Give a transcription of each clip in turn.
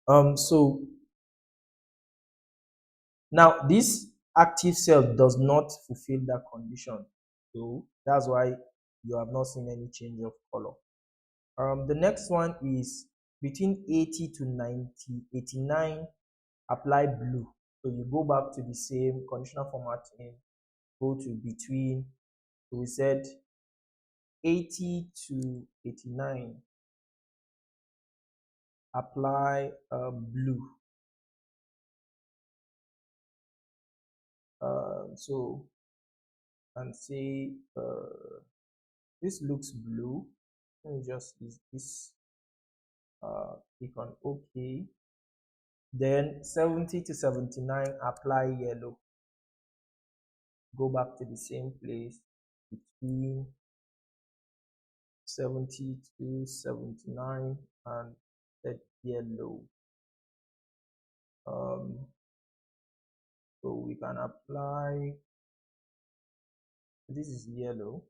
So now this active cell does not fulfill that condition. So that's why you have not seen any change of color. The next one is between 80 to 90, 89, apply blue. So you go back to the same conditional formatting, go to between, so we said 80 to 89, apply blue. So, and say this looks blue. Let me just use this, click on OK. Then 70 to 79, apply yellow. Go back to the same place between 70 to 79 and set yellow. So we can apply, this is yellow.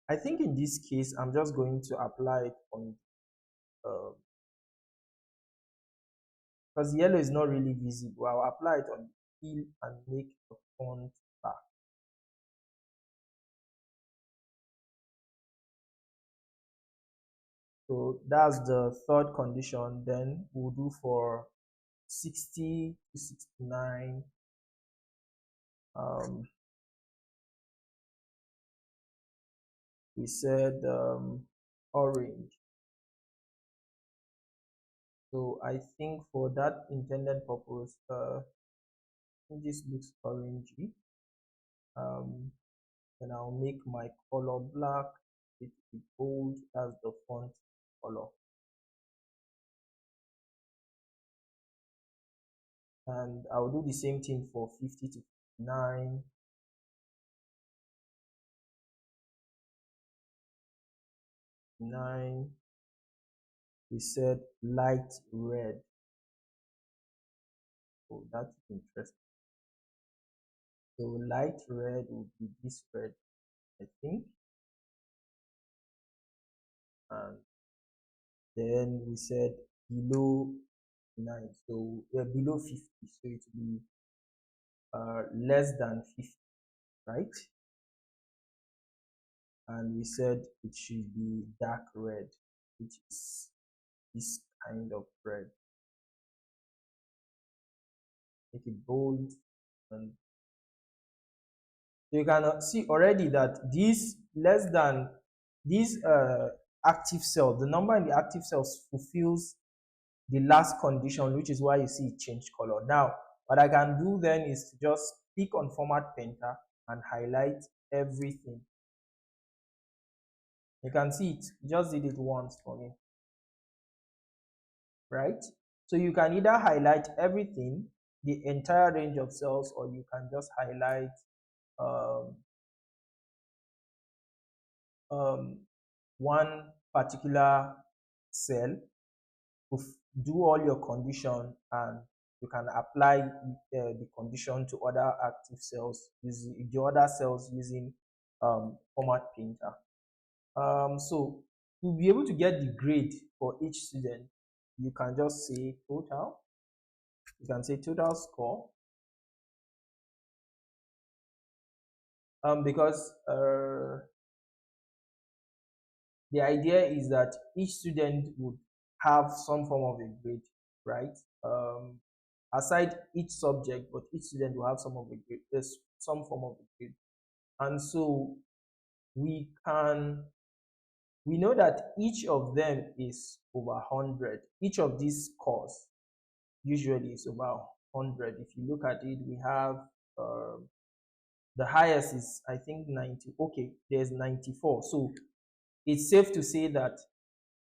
I think in this case, I'm just going to apply it on, because yellow is not really visible. I'll apply it on the fill and make the font black. So that's the third condition. Then we'll do for 60 to 69. We said orange. So I think for that intended purpose, this looks orangey. Then I'll make my color black. It will be bold as the font color. And I'll do the same thing for 50 to 59. 9, we said light red. Oh, that's interesting. So light red would be this red, I think. And then we said below 9, so we're below 50, so it will be less than 50, right? And we said it should be dark red, which is this kind of red. Make it bold, and you can see already that this less than this active cell, the number in the active cells fulfills the last condition, which is why you see it change color. Now, what I can do then is to just click on Format Painter and highlight everything. You can see it just did it once for me, right? So you can either highlight everything, the entire range of cells, or you can just highlight um, um, one particular cell, do all your condition, and you can apply the condition to other active cells using the other cells using Format Painter. So to be able to get the grade for each student, you can just say total. You can say total score, because the idea is that each student would have some form of a grade, right? Aside each subject, but each student will have some of a grade. There's some form of a grade, and so we can we know that each of them is over 100. Each of these scores usually is about 100. If you look at it, we have the highest is I think 90. Okay, there's 94. So it's safe to say that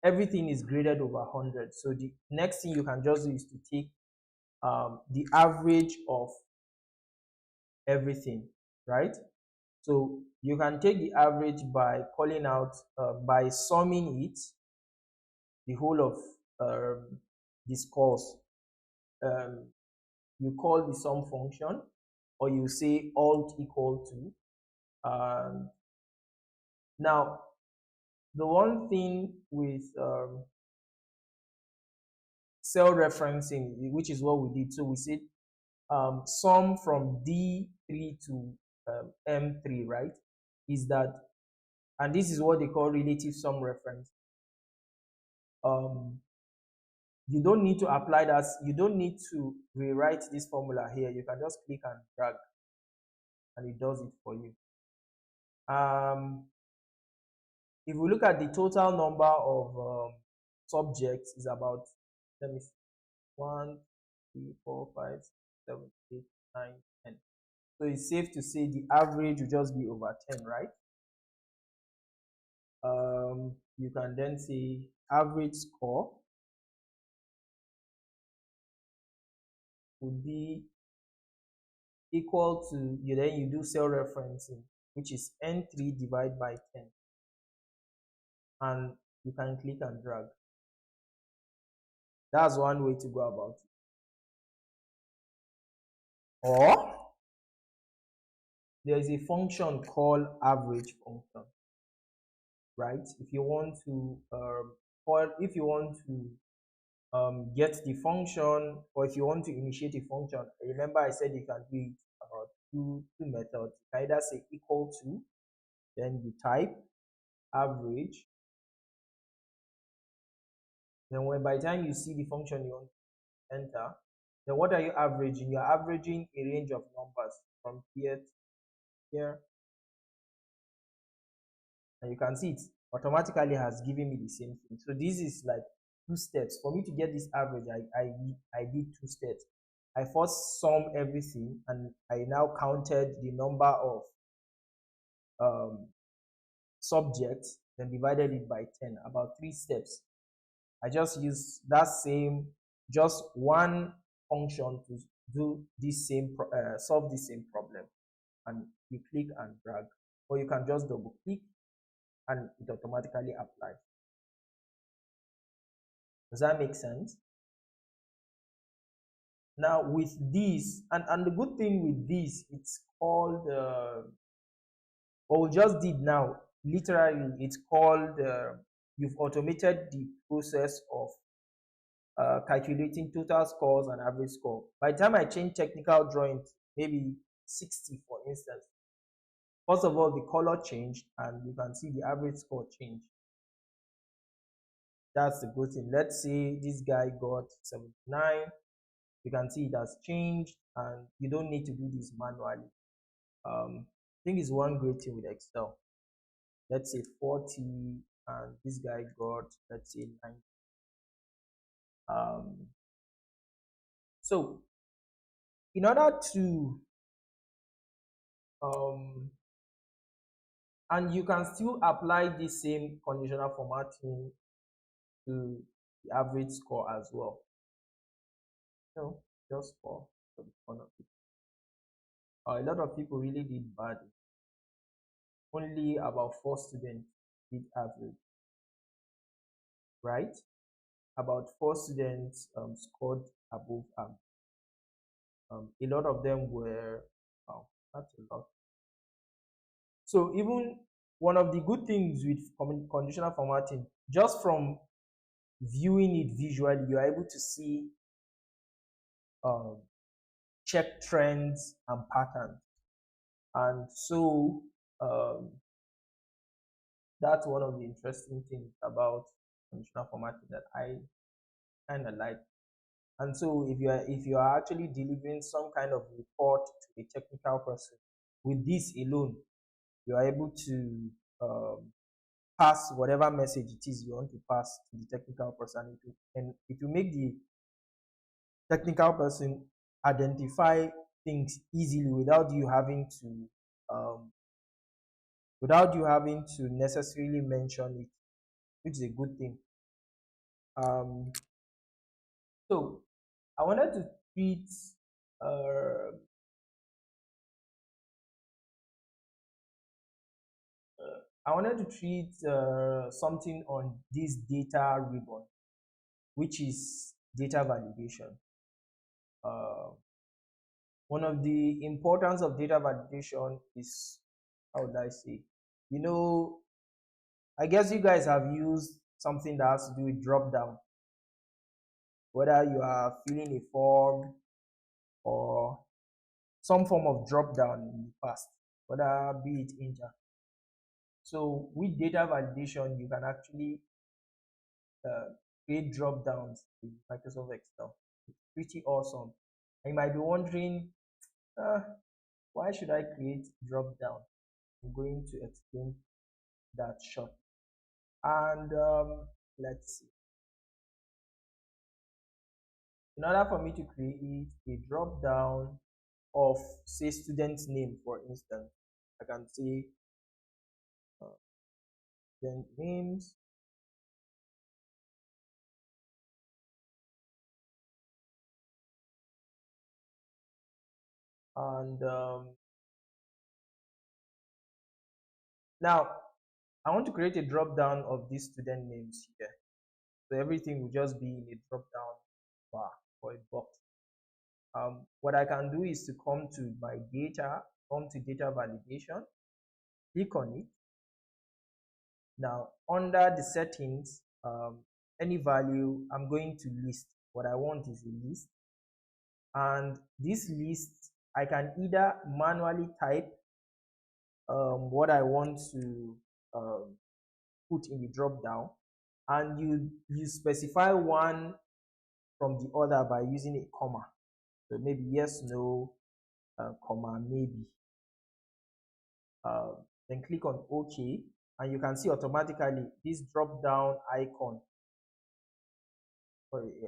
everything is graded over 100. So the next thing you can just do is to take the average of everything, right? So you can take the average by calling out, by summing it, the whole of this course. Um, you call the sum function, or you say alt equal to. Now, The one thing with cell referencing, which is what we did, so we said sum from D3 to M3, right? Is that, and this is what they call relative sum reference. Um, you don't need to apply that, you don't need to rewrite this formula here. You can just click and drag and it does it for you. If we look at the total number of subjects is about, let me see, 1, 3, 4, 5, 6, 7, 8, 9, 10. So it's safe to say the average will just be over 10, right? You can then say average score would be equal to, you then you do cell referencing, which is N3 divided by 10. And you can click and drag. That's one way to go about it. Or there is a function called average function, right? If you want to if you want to get the function, or if you want to initiate a function, remember I said you can do it about two methods. You can either say equal to, then you type average, then when by the time you see the function you want to enter, then what are you averaging? You're averaging a range of numbers from here to here, and you can see it automatically has given me the same thing. So this is like two steps for me to get this average. I did two steps. I first sum everything, and I now counted the number of um, subjects, then divided it by 10, about 3 steps. I just use that same, just one function to do this same solve the same problem, and you click and drag, or you can just double click and it automatically applies. Does that make sense? Now with this, and the good thing with this, it's called what we just did now, literally it's called you've automated the process of calculating total scores and average score. By the time I change technical drawing, maybe 60 for instance, first of all the color changed and you can see the average score changed. That's the good thing. Let's say this guy got 79, you can see it has changed, and you don't need to do this manually. I think it's one great thing with Excel. Let's say 40 and this guy got, let's say, 9. So in order to and you can still apply the same conditional formatting to the average score as well. So just for the fun of it. A lot of people really did bad. Only about 4 students did average, right? About 4 students scored above average. A lot of them were, wow, that's a lot. So even one of the good things with conditional formatting, just from viewing it visually, you are able to see um, check trends and patterns. And so that's one of the interesting things about conditional formatting that I kind of like. And so if you are actually delivering some kind of report to a technical person, with this alone, you are able to pass whatever message it is you want to pass to the technical person, and it will make the technical person identify things easily without you having to necessarily mention it, which is a good thing. So I wanted to treat uh, something on this data ribbon, which is data validation. One of the importance of data validation is, how would I say, you know, I guess you guys have used something that has to do with drop down, whether you are filling a form or some form of drop down in the past, whether be it inter. So with data validation, you can actually create drop downs in Microsoft Excel. It's pretty awesome. And you might be wondering, uh, why should I create drop down? I'm going to explain that short. And let's see. In order for me to create a drop down of, say, student's name, for instance, I can say uh, student names, and now I want to create a drop down of these student names here. So everything will just be in a drop down bar or a box. What I can do is to come to my data, come to data validation, click on it. Now under the settings, any value, I'm going to list. What I want is a list, and this list I can either manually type what I want to put in the drop down, and you specify one from the other by using a comma. So maybe yes, no, comma, maybe. Then click on OK, and you can see automatically this drop down icon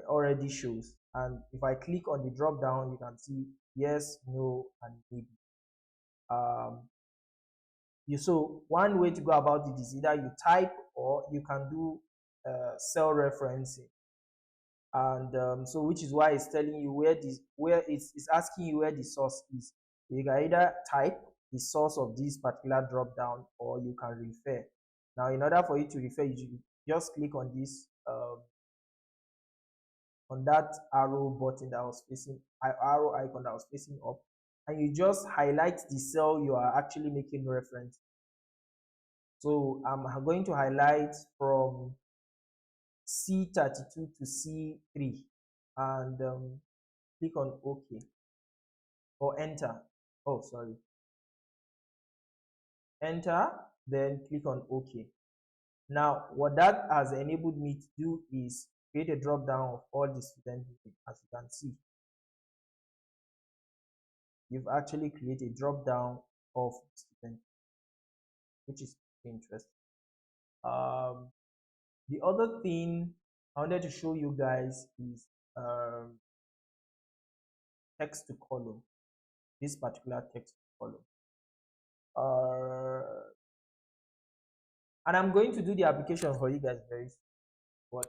already shows. And if I click on the drop down, you can see yes, no, and maybe. So one way to go about it is either you type or you can do cell referencing. And so which is why it's telling you where it's asking you where the source is. You can either type the source of this particular drop down, or you can refer. Now in order for you to refer, you just click on this on that arrow button that was facing arrow icon that was facing up, and you just highlight the cell you are actually making reference. So I'm going to highlight from C32 to C3, and click on OK or enter. Oh, sorry. Enter, then click on OK. Now, what that has enabled me to do is create a drop down of all the student names. As you can see, you've actually created a drop down of student, which is interesting. The other thing I wanted to show you guys is text to column. This particular text to column. And I'm going to do the application for you guys very soon, but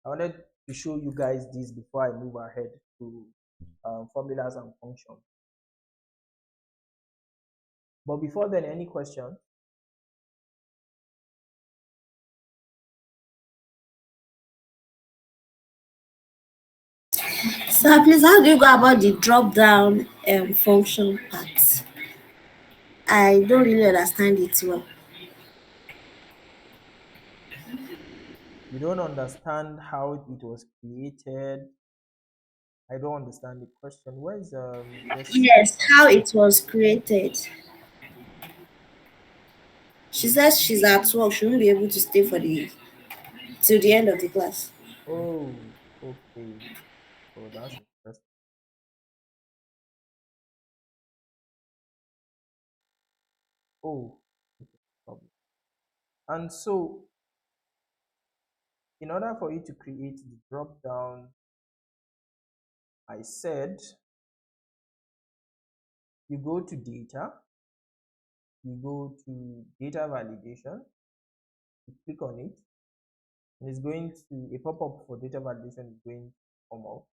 I wanted to show you guys this before I move ahead to formulas and functions. But before then, any questions? So please, how do you go about the drop down function part? I don't really understand it well. You don't understand how it was created? I don't understand the question. Where is this? Yes, how it was created. She says she's at work. She won't be able to stay for the till the end of the class. Oh, okay. Oh, that's interesting. Oh, okay, problem. And so, in order for you to create the drop down, I said you go to data, you go to data validation, you click on it, and it's going to a pop-up for data validation is going to come up.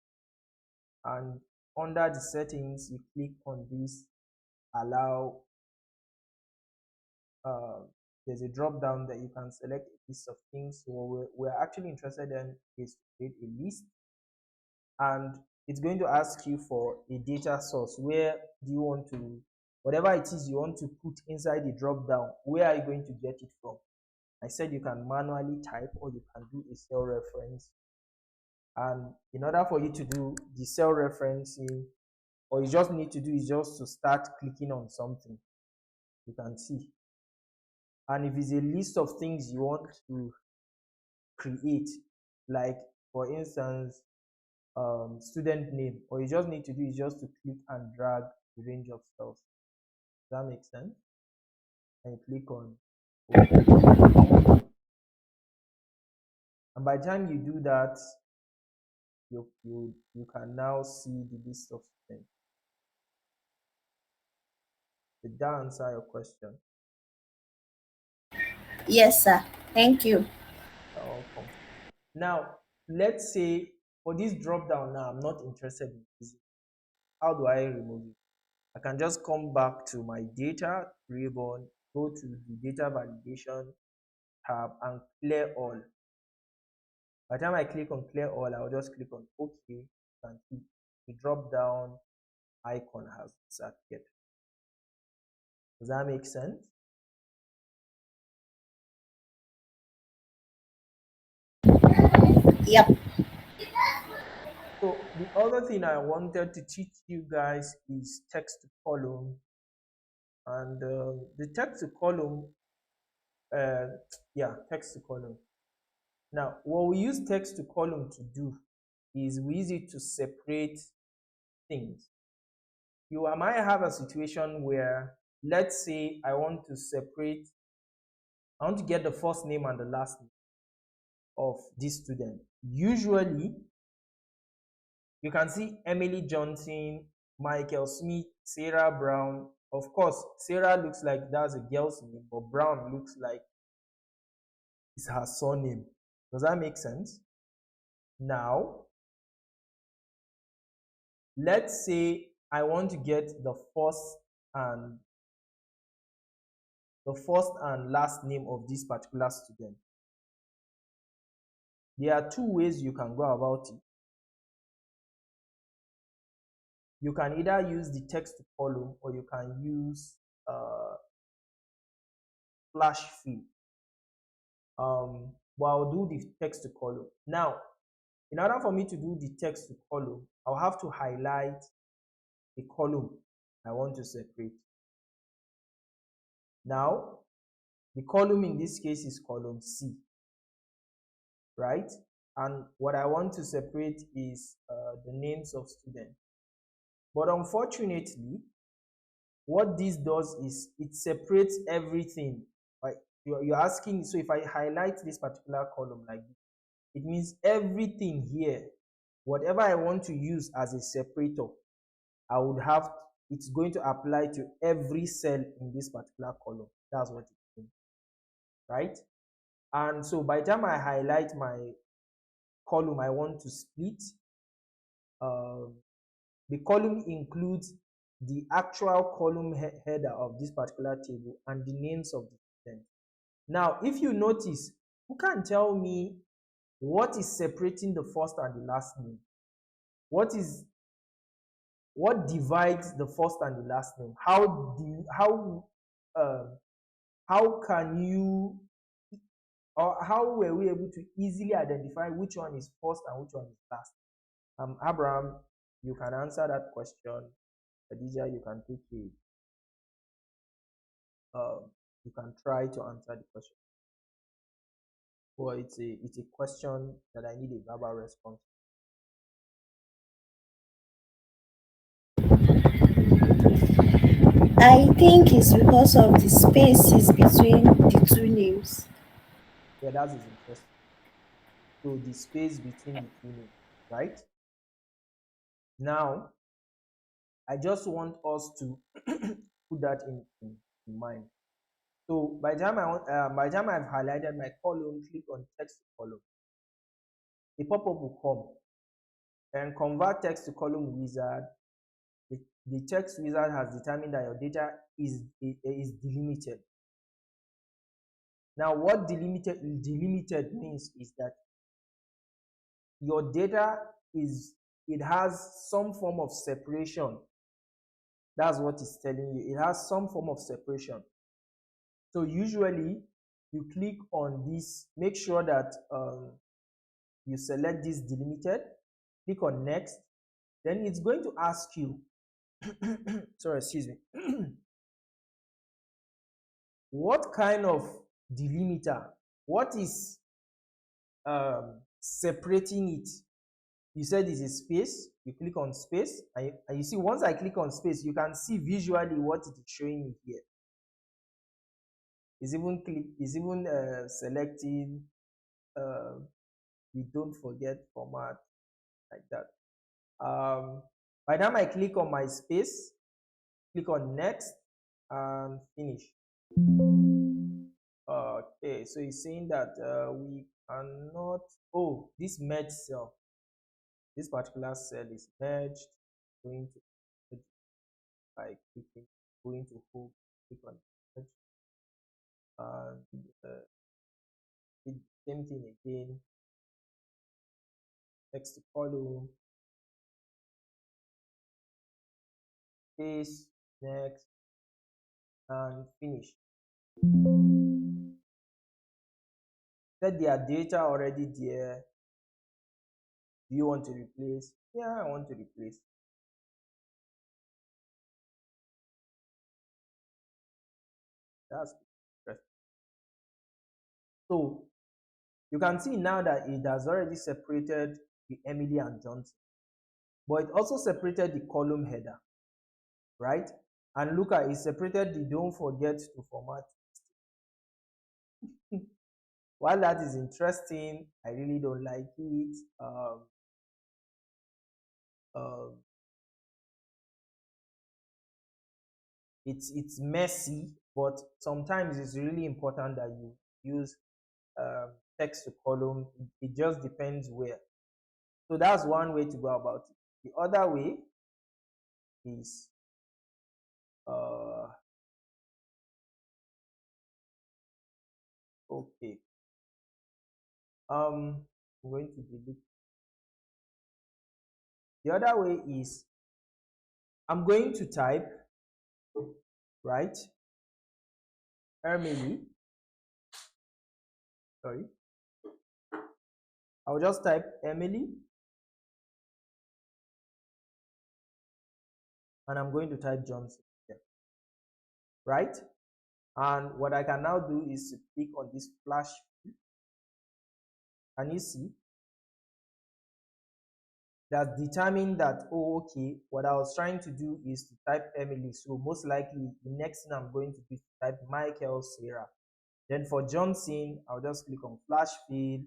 And under the settings, you click on this allow. There's a drop down that you can select a list of things. So what we're actually interested in is to create a list, and it's going to ask you for a data source. Where do you want to, whatever it is you want to put inside the drop down, where are you going to get it from? I said you can manually type or you can do a cell reference. And in order for you to do the cell referencing, all you just need to do is just to start clicking on something. You can see. And if it's a list of things you want to create, like for instance, student name, all you just need to do is just to click and drag the range of cells. Does that make sense? And click on OK. And by the time you do that, you can now see the list of students. Did that answer your question? Yes, sir. Thank you. You're welcome. Now, let's say for this drop down now, I'm not interested in this. How do I remove it? I can just come back to my data ribbon, go to the data validation tab and clear all. By the time I click on clear all, I'll just click on OK and the drop down icon has disappeared. Does that make sense? Yep. So the other thing I wanted to teach you guys is text to column, and the text to column, text to column. Now, what we use text to column to do is we use it to separate things. You might have a situation where, let's say, I want to get the first name and the last name of this student. Usually, you can see Emily Johnson, Michael Smith, Sarah Brown. Of course, Sarah looks like that's a girl's name, but Brown looks like it's her surname. Does that make sense? Now, let's say I want to get the first and last name of this particular student. There are two ways you can go about it. You can either use the text to column or you can use flash fill. But I'll do the text to column. Now, in order for me to do the text to column, I'll have to highlight the column I want to separate. Now, the column in this case is column C, right? And what I want to separate is the names of students. But unfortunately, what this does is it separates everything. Right? You're asking, so if I highlight this particular column like this, it means everything here, whatever I want to use as a separator, I would have, it's going to apply to every cell in this particular column. That's what it means, right? And so by the time I highlight my column I want to split, the column includes the actual column header of this particular table and the names of the students. Now, if you notice, who can tell me what is separating the first and the last name? What divides the first and the last name? How can you, or how were we able to easily identify which one is first and which one is last? Abraham, you can answer that question. Khadija, you can take it. You can try to answer the question. Well, it's a question that I need a verbal response. I think it's because of the spaces between the two names. Yeah, that is interesting. So the space between the two names, right? Now, I just want us to put that in mind. So by the time I've highlighted my column, click on text to column. A pop-up will come and convert text to column wizard. The text wizard has determined that your data is delimited. Now, what delimited means is that your data has some form of separation. That's what it's telling you. It has some form of separation. So usually you click on this, make sure that you select this delimited, click on next, then it's going to ask you sorry, excuse me, what kind of delimiter, what is separating it. You said it's a space, you click on space, and you see once I click on space, you can see visually what it is showing me here. It's even selecting the don't forget format, like that. By the time I click on my space, click on next and finish. Okay, so it's saying that we cannot, oh, this merge cell, this particular cell is merged, going to merge by clicking, going to hold, click on merge, and the same thing again, text to column, space, next, and finish. Set their data already there. Do you want to replace? Yeah, I want to replace. That's interesting. So you can see now that it has already separated the Emily and Johnson, but it also separated the column header, right? And look at it separated the don't forget to format. While that is interesting, I really don't like it. Um, it's messy, but sometimes it's really important that you use text to column. It just depends where. So that's one way to go about it. The other way is okay. I'm going to delete. The other way is I'm going to type, right, Emily. Sorry, I'll just type Emily, and I'm going to type Johnson here, right? And what I can now do is to click on this flash. Can you see? That's determined that, oh, okay, what I was trying to do is to type Emily. So most likely the next thing I'm going to do is to type Michael Sarah. Then for Johnson, I'll just click on flash fill,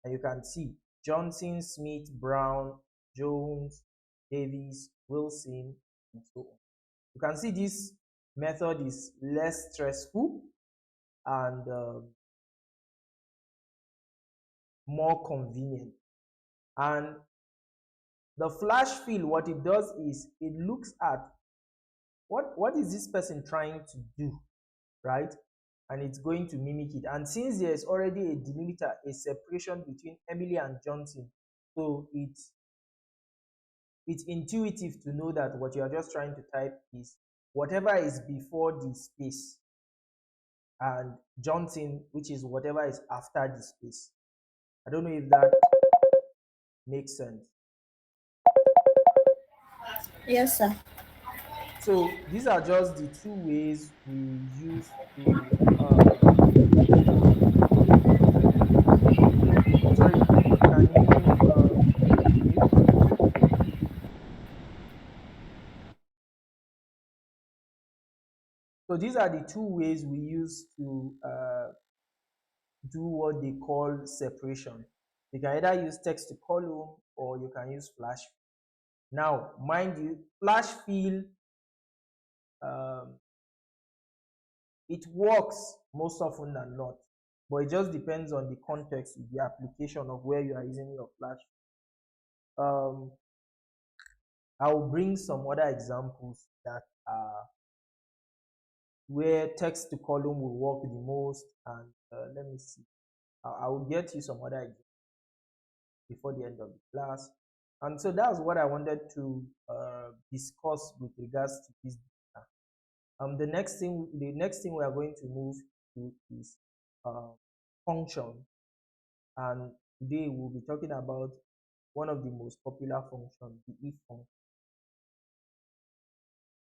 and you can see Johnson, Smith, Brown, Jones, Davis, Wilson, and so on. You can see this method is less stressful and more convenient. And the flash fill, what it does is it looks at what is this person trying to do, right? And it's going to mimic it. And since there's already a delimiter, a separation between Emily and Johnson, so it's intuitive to know that what you are just trying to type is whatever is before the space, and Johnson, which is whatever is after the space. I don't know if that makes sense. Yes, sir. So these are just the two ways we use to sorry, can you mute? So these are the two ways we use to do what they call separation. You can either use text to column or you can use flash. Now, mind you, flash fill, it works most often than not, but it just depends on the context, the application of where you are using your flash. I will bring some other examples that are where text to column will work the most, and let me see. I will get you some other examples before the end of the class. And so that's what I wanted to discuss with regards to this data. The next thing we are going to move to is uh, function, and today we'll be talking about one of the most popular functions, the if function.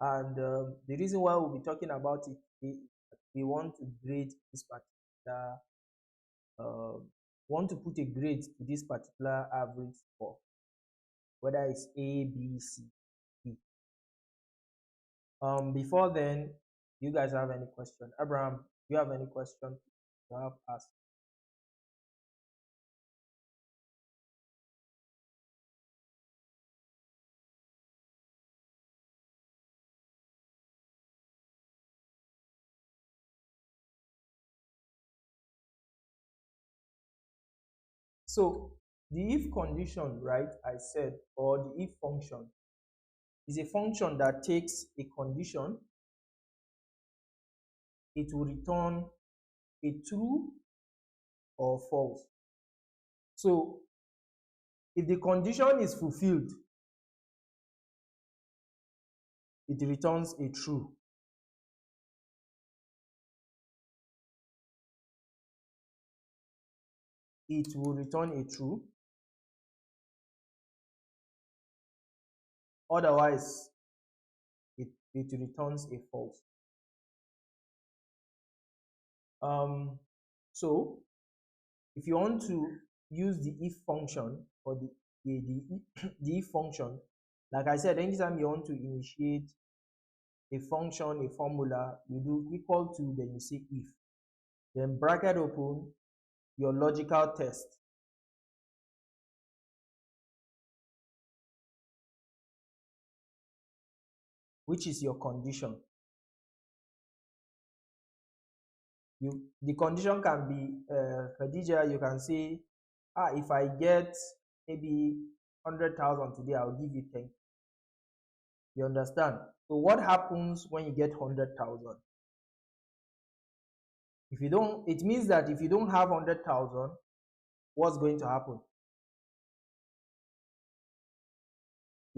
And the reason why we'll be talking about it is we want to grade this particular, uh, want to put a grade to this particular average score, whether it's A, B, C, D. Before then, you guys have any question? Abraham, do you have any question to have asked? So the if condition, right, I said, or the if function is a function that takes a condition, it will return a true or false. So if the condition is fulfilled, it returns a true. It will return a true. Otherwise, it returns a false. Um, so if you want to use the if function, or the if function, like I said, anytime you want to initiate a function, a formula, you do equal to, then you say if, then bracket open your logical test, which is your condition. The condition can be, Khadija, you can say, if I get maybe 100,000 today, I'll give you 10. You understand? So what happens when you get 100,000? If you don't, it means that if you don't have 100,000, what's going to happen?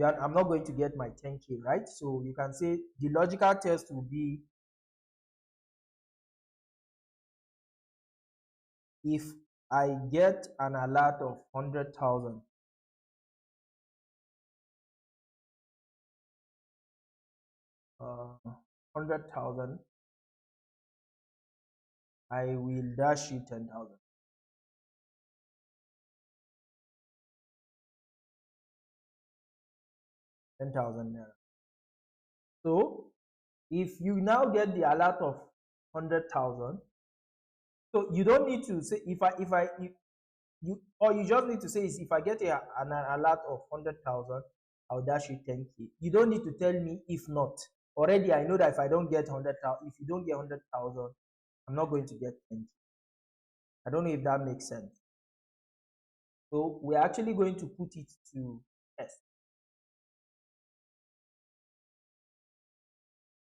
I'm not going to get my 10K, right? So you can say the logical test will be, if I get an alert of 100,000, uh, 100,000, I will dash you 10,000. 10,000 naira. So if you now get the alert of 100,000, so you don't need to say, if you, or you just need to say is, if I get an alert of 100,000, I'll dash you 10K. You don't need to tell me if not. Already I know that if I don't get 100,000, if you don't get 100,000, I'm not going to get 10K. I don't know if that makes sense. So we're actually going to put it to test.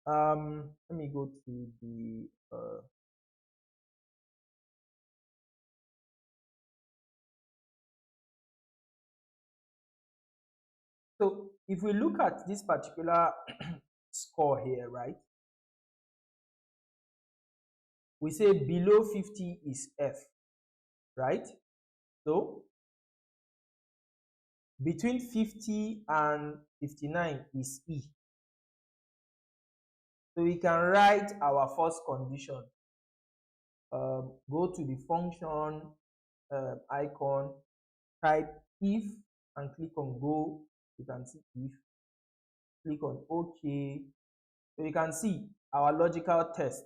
Let me go to the so if we look at this particular score here, right, we say below 50 is F, right? So between 50 and 59 is E. So we can write our first condition. Go to the function icon, type if, and click on go. You can see if, click on OK. So you can see our logical test.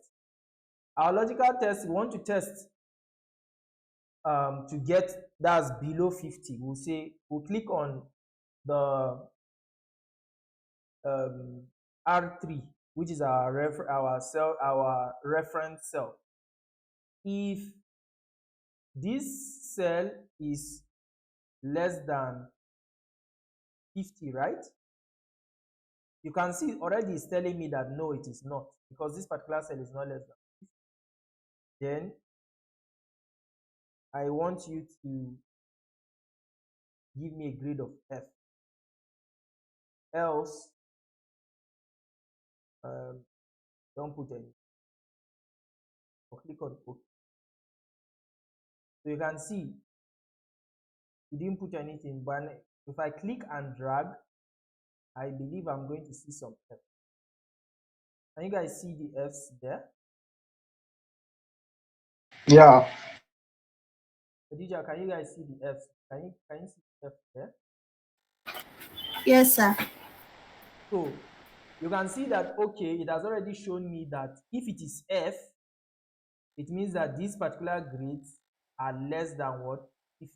Our logical test, we want to test to get that's below 50. We'll click on the R3, which is our reference cell. If this cell is less than 50, right? You can see already it's telling me that no, it is not, because this particular cell is not less than 50. Then I want you to give me a grade of F. Else, don't put any. Or click on OK. So you can see he didn't put anything, but if I click and drag, I believe I'm going to see some F. Can you guys see the F's there? Yeah. Khadija, can you guys see the F's? Can you see the F there? Yes, sir. So you can see that, okay, it has already shown me that if it is F, it means that these particular grades are less than what? 50.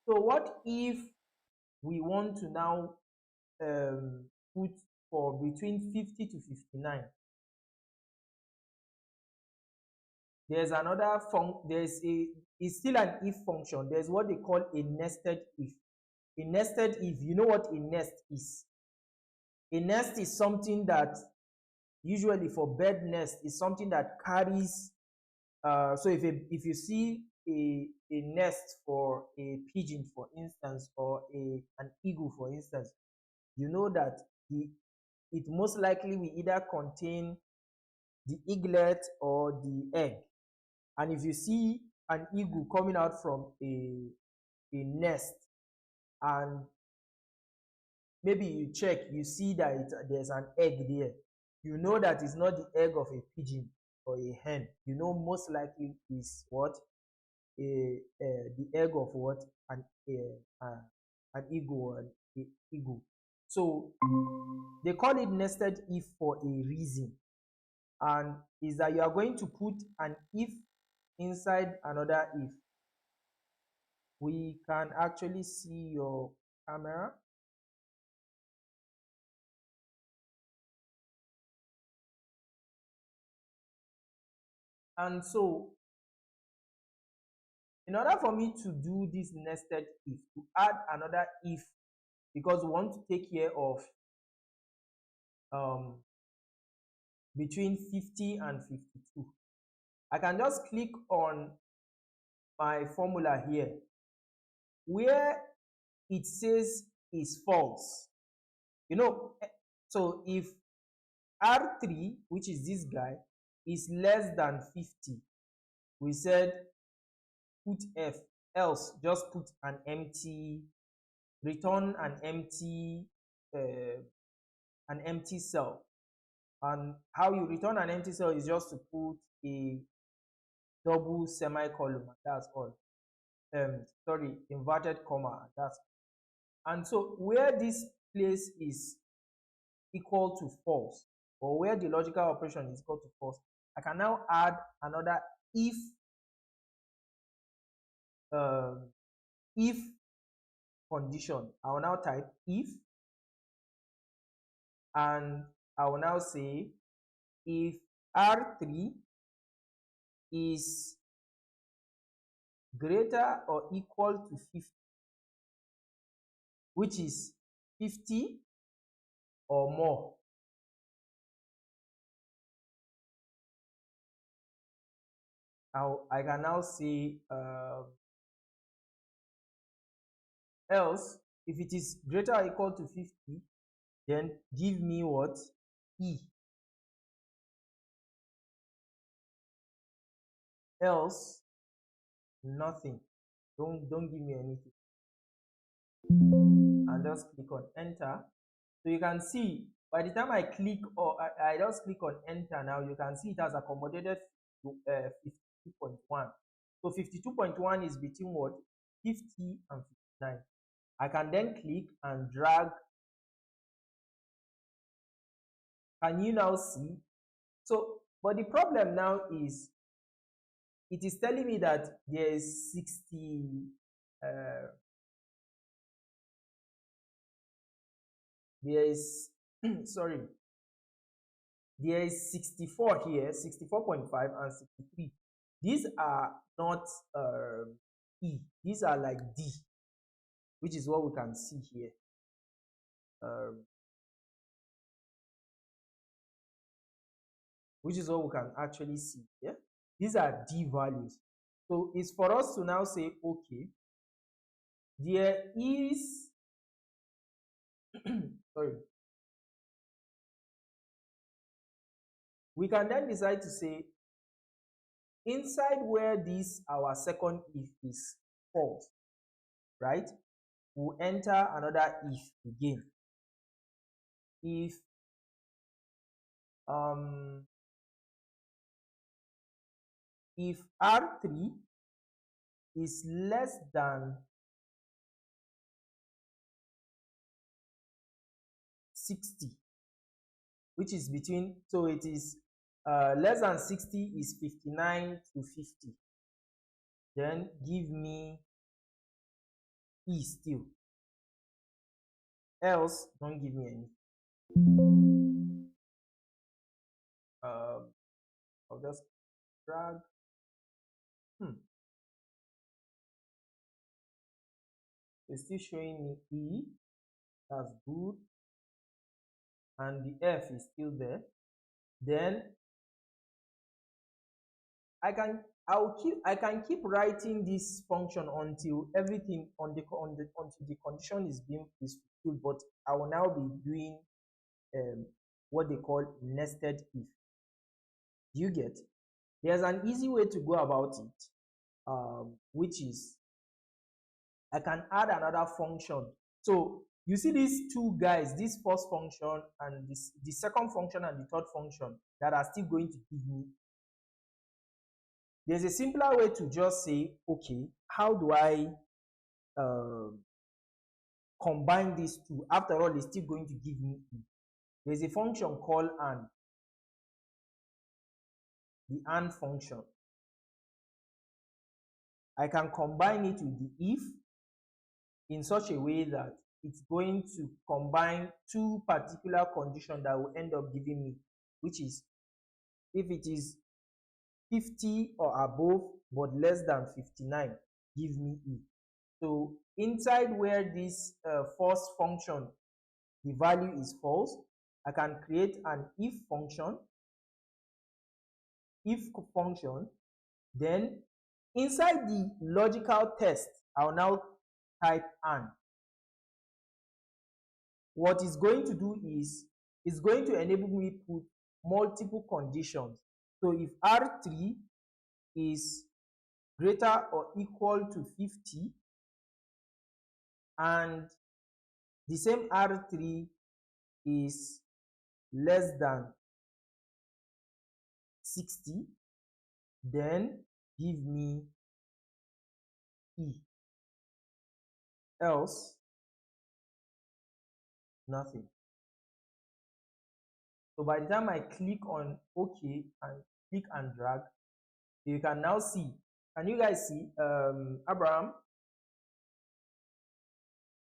So what if we want to now put for between 50 to 59? There's another it's still an if function. There's what they call a nested if. A nested if, you know what a nest is? A nest is something that usually for bird nest is something that carries so if you see a nest for a pigeon, for instance, or an eagle, for instance, you know that it most likely will either contain the eaglet or the egg. And if you see an eagle coming out from a nest, and maybe you check, you see that there's an egg there, you know that it's not the egg of a pigeon or a hen. You know most likely is what? The egg of what? An eagle or an eagle. So they call it nested if for a reason, and is that you are going to put an if inside another if. We can actually see your camera. And so in order for me to do this nested if, to add another if, because we want to take care of um, between 50 and 52, I can just click on my formula here where it says is false. You know, so if R3, which is this guy, is less than 50, we said put F, else just put an empty, return an empty cell. And how you return an empty cell is just to put a double semicolon, that's all. Sorry, inverted comma, that's. And so where this place is equal to false, or where the logical operation is equal to false, I can now add another um, if condition. I will now type if, and I will now say if R3 is greater or equal to 50, which is 50 or more, I can now say else, if it is greater or equal to 50, then give me what? E. Else, nothing. Don't give me anything. And just click on enter. So you can see by the time I click, or I just click on enter, now you can see it has accommodated to 52.1. So 52.1 is between what? 50 and 59. I can then click and drag. Can you now see? So, but the problem now is it is telling me that there is 60 there is sorry, there is 64 here, 64.5 and 63. These are not E, these are like D, which is what we can see here. Which is what we can actually see here. These are D values. So it's for us to now say, okay, there is sorry, we can then decide to say inside where this our second if is false, right, we'll enter another if again. If um if R3 is less than 60, which is between, so it is less than 60 is 59 to 50, then give me E still, else don't give me any. I'll just drag. It's still showing me E, that's good, and the F is still there. Then I can keep writing this function until everything until the condition is fulfilled, but I will now be doing what they call nested if. Do you get? There's an easy way to go about it, which is I can add another function. So you see these two guys, this first function and the second function and the third function that are still going to give me. There's a simpler way to just say, okay, how do I combine these two? After all, it's still going to give me E. There's a function called AND, the AND function. I can combine it with the if in such a way that it's going to combine two particular conditions that will end up giving me, which is if it is 50 or above but less than 59, give me E. So inside where this first function, the value is false, I can create an if function, then inside the logical test, I'll now type AND. What it's going to do is it's going to enable me put multiple conditions. So if R3 is greater or equal to 50 and the same R3 is less than 60, then give me E, else nothing. So by the time I click on OK and click and drag, you can now see. Can you guys see? Abraham,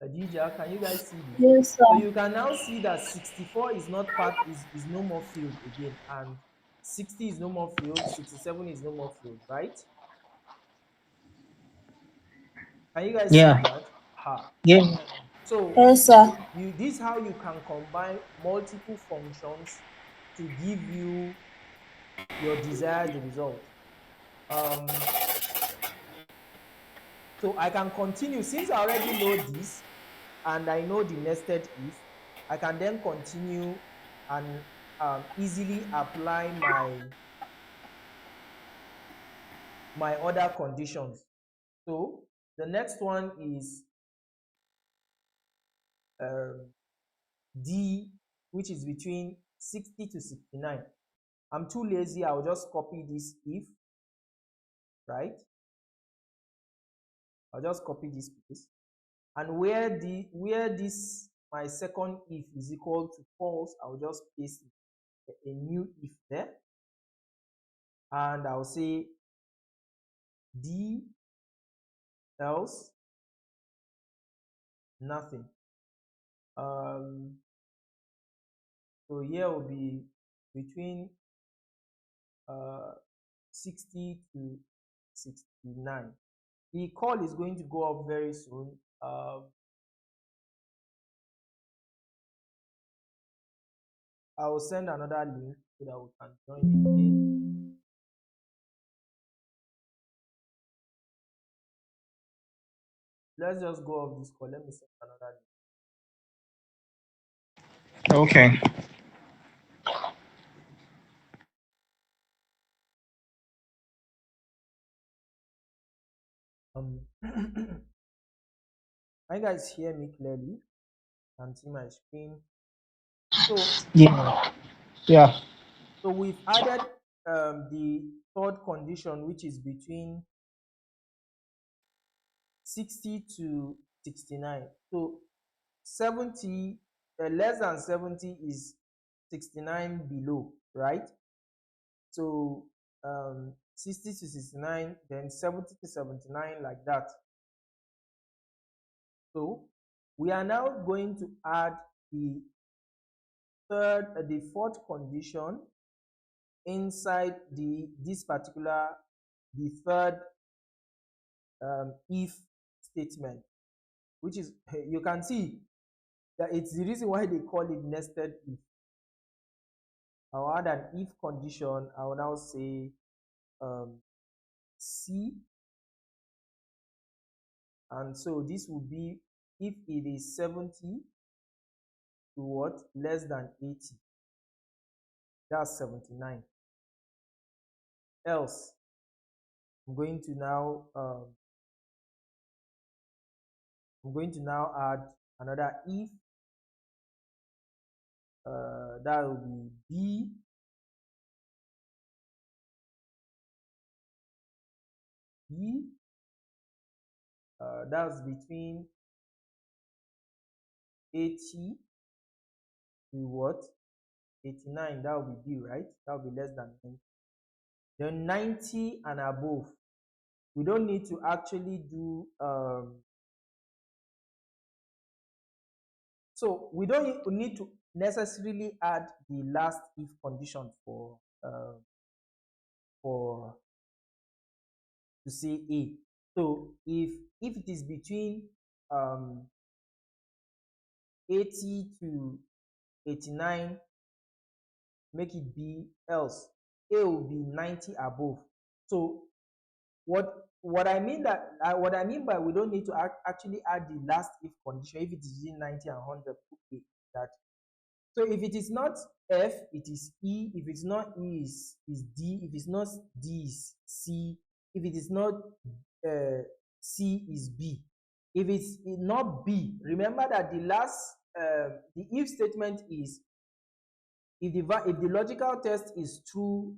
Adija, can you guys see this? Yes, sir. So you can now see that 64 is not is no more filled again, and 60 is no more filled, 67 is no more filled, right? Can you guys see that? Yeah. So Yes, sir. this is how you can combine multiple functions to give you your desired result. So I can continue, since I already know this and I know the nested if, I can then continue and easily apply my other conditions. So the next one is D, which is between 60 to 69. I'm too lazy, I'll just copy this if, right? I'll just copy this piece. And where this my second if is equal to false, I'll just paste a new if there. And I'll say D, else nothing. So here will be between 60 to 69. The call is going to go up very soon. I will send another link so that we can join again. Let's just go off this call. Let me send another link. Okay. Can you guys hear me clearly? Can see my screen. So Yeah. Yeah. we've added the third condition, which is between 60 to 69. So 70, less than 70 is 69 below, right? So 60 to 69, then 70 to 79, like that. So we are now going to add the fourth condition inside this particular, the third if statement, which is, you can see that it's the reason why they call it nested if. I'll add an if condition. I will now say C, and so this will be if it is 70 to what, less than 80, that's 79. Else, I'm going to now add another if, that will be B, that's between 80 to what, 89, that will be B, right? That will be less than 90. Then 90 and above, we don't need to actually do so we don't need to necessarily add the last if condition for to say A. So if it is between 80 to 89, make it B, else A will be 90 above. So what I mean by we don't need to actually add the last if condition if it is between 90 and 100. Okay, that. So if it is not F, it is E. If it's not E, is D. If it's not D, is C. If it is not C, is B. If it's not B, remember that the last the if statement is if the logical test is true,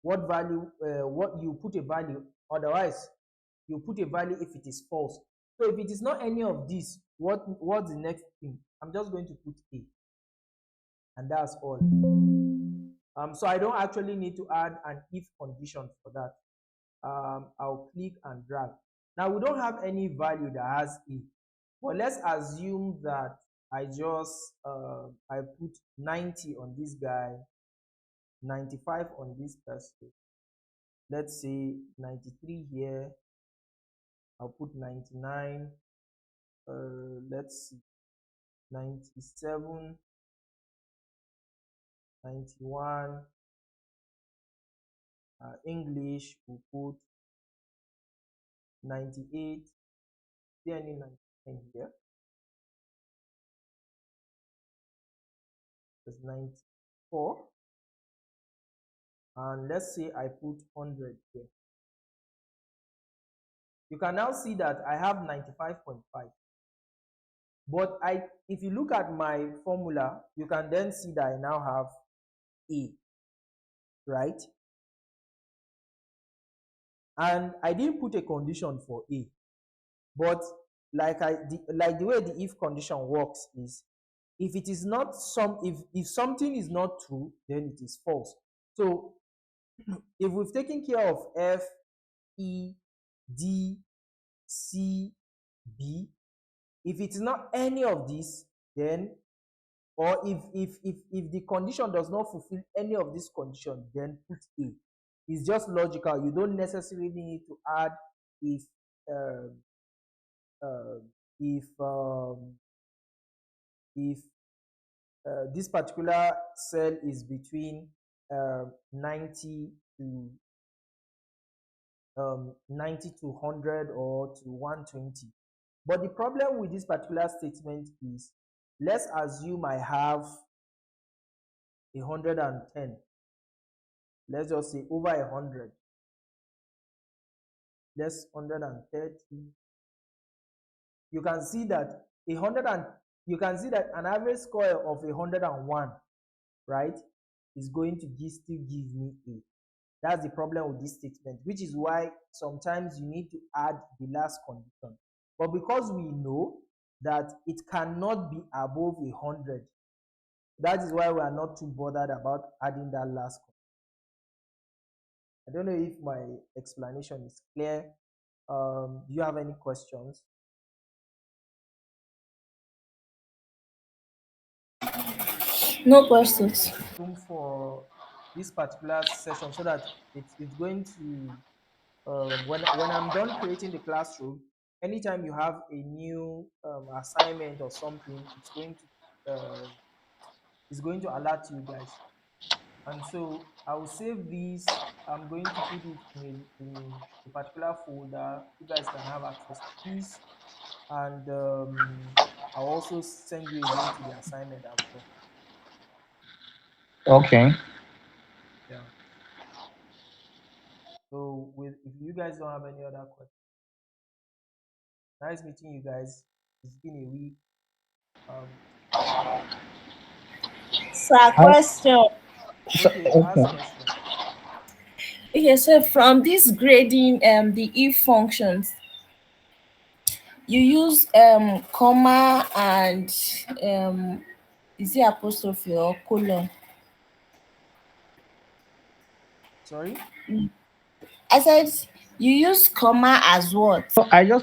what value what you put a value, otherwise you put a value if it is false. So if it is not any of these, what's the next thing? I'm just going to put A, and that's all. So I don't actually need to add an if condition for that. I'll click and drag. Now we don't have any value that has A, but let's assume that I just I put 90 on this guy, 95 on this person. Let's say 93 here. I'll put 99. Let's see, 97, 91. English, we'll put 98. There any 99 here? There's 94. And let's say I put 100 here. You can now see that I have 95.5. But if you look at my formula, you can then see that I now have A, right? And I didn't put a condition for A, but like the way the if condition works is, if it is not if something is not true, then it is false. So if we've taken care of F, E, D, C, B, if it's not any of this, then, or if the condition does not fulfill any of these conditions, then put A. It's just logical. You don't necessarily need to add if um, uh, if this particular cell is between 90 to 90 to 100 or to 120. But the problem with this particular statement is, let's assume I have 110. Let's just say over 100. less 130. You can see that an average score of 101, right, is going to still give me A. That's the problem with this statement, which is why sometimes you need to add the last condition. But because we know that it cannot be above 100, that is why we are not too bothered about adding that last condition. I don't know if my explanation is clear. Do you have any questions? No questions. Room for this particular session so that it's going to when I'm done creating the classroom, anytime you have a new assignment or something, it's going to alert you guys. And so I will save these. I'm going to put it in a particular folder. You guys can have access to this, and I'll also send you a link to the assignment as well. Okay. Yeah. So if you guys don't have any other questions, nice meeting you guys. It's been a week. Sir, question. Okay, ask question. Okay, so from this grading, the if functions, you use comma and is it apostrophe or colon? Sorry? I said you use comma as what? I just